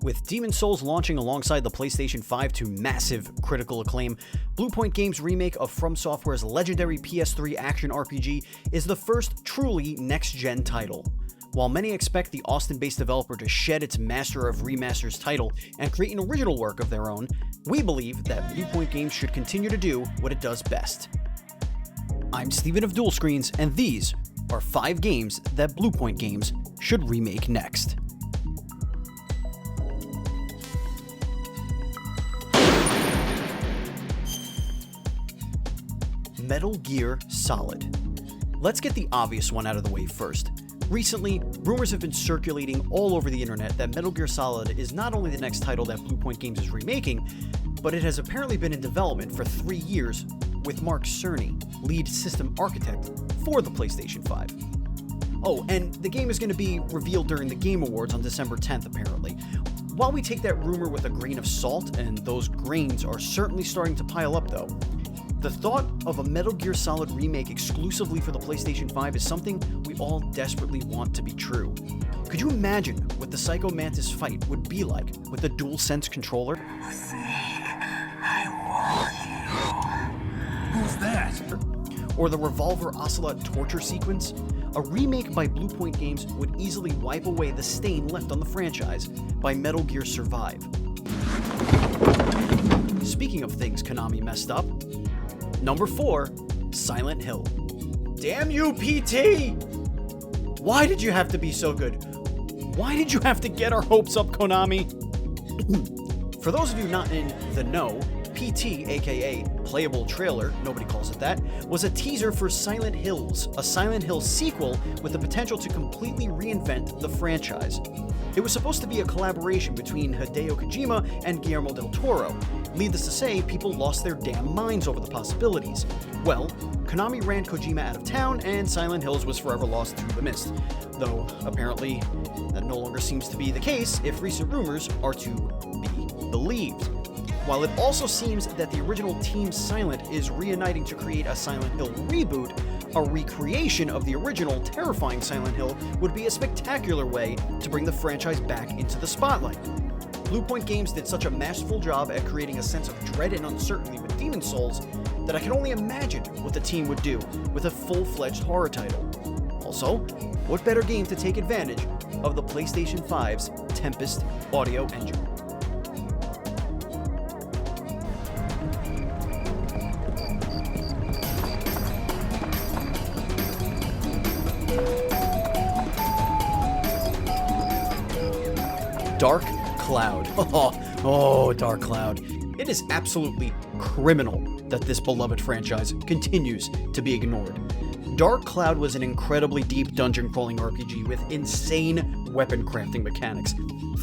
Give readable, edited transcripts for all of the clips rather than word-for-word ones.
With Demon's Souls launching alongside the PlayStation 5 to massive critical acclaim, Bluepoint Games' remake of From Software's legendary PS3 action RPG is the first truly next-gen title. While many expect the Austin-based developer to shed its Master of Remasters title and create an original work of their own, we believe that Bluepoint Games should continue to do what it does best. I'm Steven of Duel Screens, and these are 5 games that Bluepoint Games should remake next. Metal Gear Solid. Let's get the obvious one out of the way first. Recently, rumors have been circulating all over the internet that Metal Gear Solid is not only the next title that Bluepoint Games is remaking, but it has apparently been in development for 3 years with Mark Cerny, lead system architect for the PlayStation 5. Oh, and the game is going to be revealed during the Game Awards on December 10th, apparently. While we take that rumor with a grain of salt, and those grains are certainly starting to pile up though, the thought of a Metal Gear Solid remake exclusively for the PlayStation 5 is something we all desperately want to be true. Could you imagine what the Psycho Mantis fight would be like with the DualSense controller? I want you. Who's that? Or the Revolver Ocelot torture sequence? A remake by Bluepoint Games would easily wipe away the stain left on the franchise by Metal Gear Survive. Speaking of things Konami messed up, Number 4, Silent Hill. Damn you, PT! Why did you have to be so good? Why did you have to get our hopes up, Konami? For those of you not in the know, PT, aka Playable Trailer, nobody calls it that, was a teaser for Silent Hills, a Silent Hill sequel with the potential to completely reinvent the franchise. It was supposed to be a collaboration between Hideo Kojima and Guillermo del Toro. Needless to say, people lost their damn minds over the possibilities. Well, Konami ran Kojima out of town, and Silent Hills was forever lost to the mist. Though, apparently, that no longer seems to be the case if recent rumors are to be believed. While it also seems that the original Team Silent is reuniting to create a Silent Hill reboot, a recreation of the original terrifying Silent Hill would be a spectacular way to bring the franchise back into the spotlight. Bluepoint Games did such a masterful job at creating a sense of dread and uncertainty with Demon's Souls that I can only imagine what the team would do with a full-fledged horror title. Also, what better game to take advantage of the PlayStation 5's Tempest audio engine? Dark Cloud. Oh, Dark Cloud. It is absolutely criminal that this beloved franchise continues to be ignored. Dark Cloud was an incredibly deep dungeon crawling RPG with insane weapon crafting mechanics.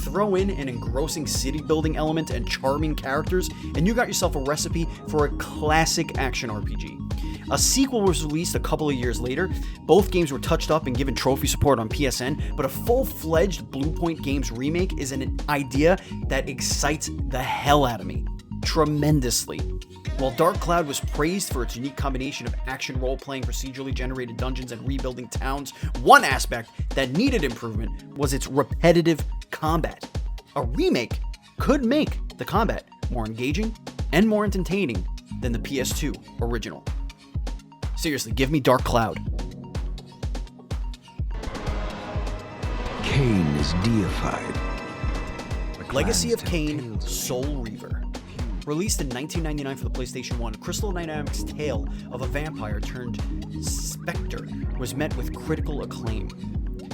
Throw in an engrossing city building element and charming characters, and you got yourself a recipe for a classic action RPG. A sequel was released a couple of years later. Both games were touched up and given trophy support on PSN, but a full-fledged Bluepoint Games remake is an idea that excites the hell out of me tremendously. While Dark Cloud was praised for its unique combination of action role-playing, procedurally generated dungeons, and rebuilding towns, one aspect that needed improvement was its repetitive combat. A remake could make the combat more engaging and more entertaining than the PS2 original. Seriously, give me Dark Cloud. KAIN is deified. Legacy of KAIN, Soul Reaver. Released in 1999 for the PlayStation 1, Crystal Dynamics' tale of a vampire turned specter was met with critical acclaim.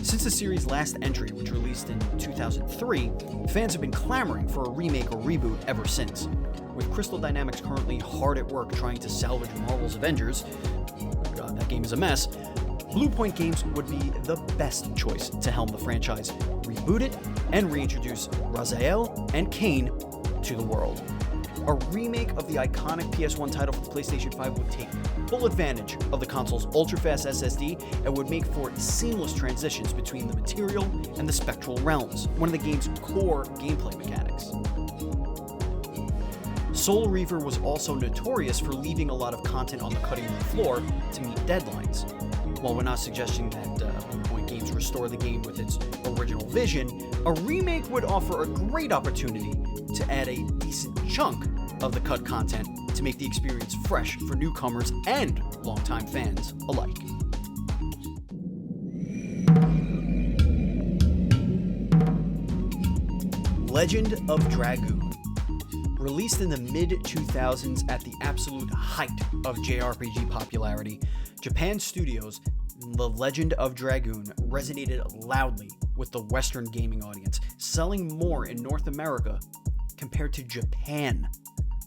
Since the series' last entry, which released in 2003, fans have been clamoring for a remake or reboot ever since. With Crystal Dynamics currently hard at work trying to salvage Marvel's Avengers, God, that game is a mess, Bluepoint Games would be the best choice to helm the franchise, reboot it, and reintroduce Raziel and KAIN to the world. A remake of the iconic PS1 title for the PlayStation 5 would take full advantage of the console's ultra-fast SSD and would make for seamless transitions between the material and the spectral realms, one of the game's core gameplay mechanics. Soul Reaver was also notorious for leaving a lot of content on the cutting room floor to meet deadlines. While we're not suggesting that Bluepoint Games Games restore the game with its original vision, a remake would offer a great opportunity to add a decent chunk of the cut content to make the experience fresh for newcomers and longtime fans alike. Legend of Dragoon. Released in the mid-2000s at the absolute height of JRPG popularity, Japan Studios' The Legend of Dragoon resonated loudly with the Western gaming audience, selling more in North America compared to Japan,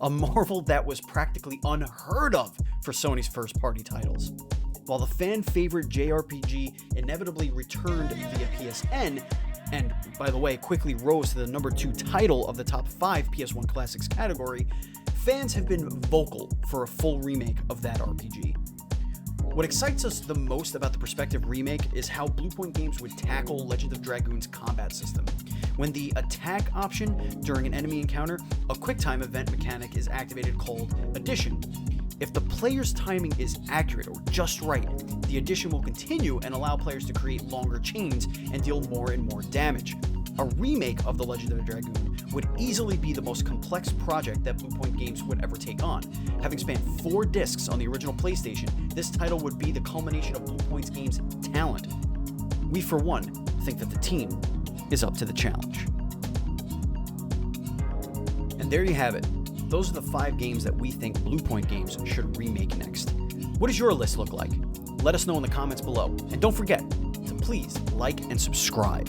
a marvel that was practically unheard of for Sony's first-party titles. While the fan-favorite JRPG inevitably returned via PSN, and, by the way, quickly rose to the number 2 title of the top 5 PS1 Classics category, fans have been vocal for a full remake of that RPG. What excites us the most about the prospective remake is how Bluepoint Games would tackle Legend of Dragoon's combat system. When the attack option during an enemy encounter, a QuickTime event mechanic is activated called Addition. If the player's timing is accurate or just right, the addition will continue and allow players to create longer chains and deal more and more damage. A remake of The Legend of Dragoon would easily be the most complex project that Bluepoint Games would ever take on. Having spanned 4 discs on the original PlayStation, this title would be the culmination of Bluepoint Games' talent. We, for one, think that the team is up to the challenge. And there you have it. Those are the 5 games that we think Bluepoint Games should remake next. What does your list look like? Let us know in the comments below. And don't forget to please like and subscribe.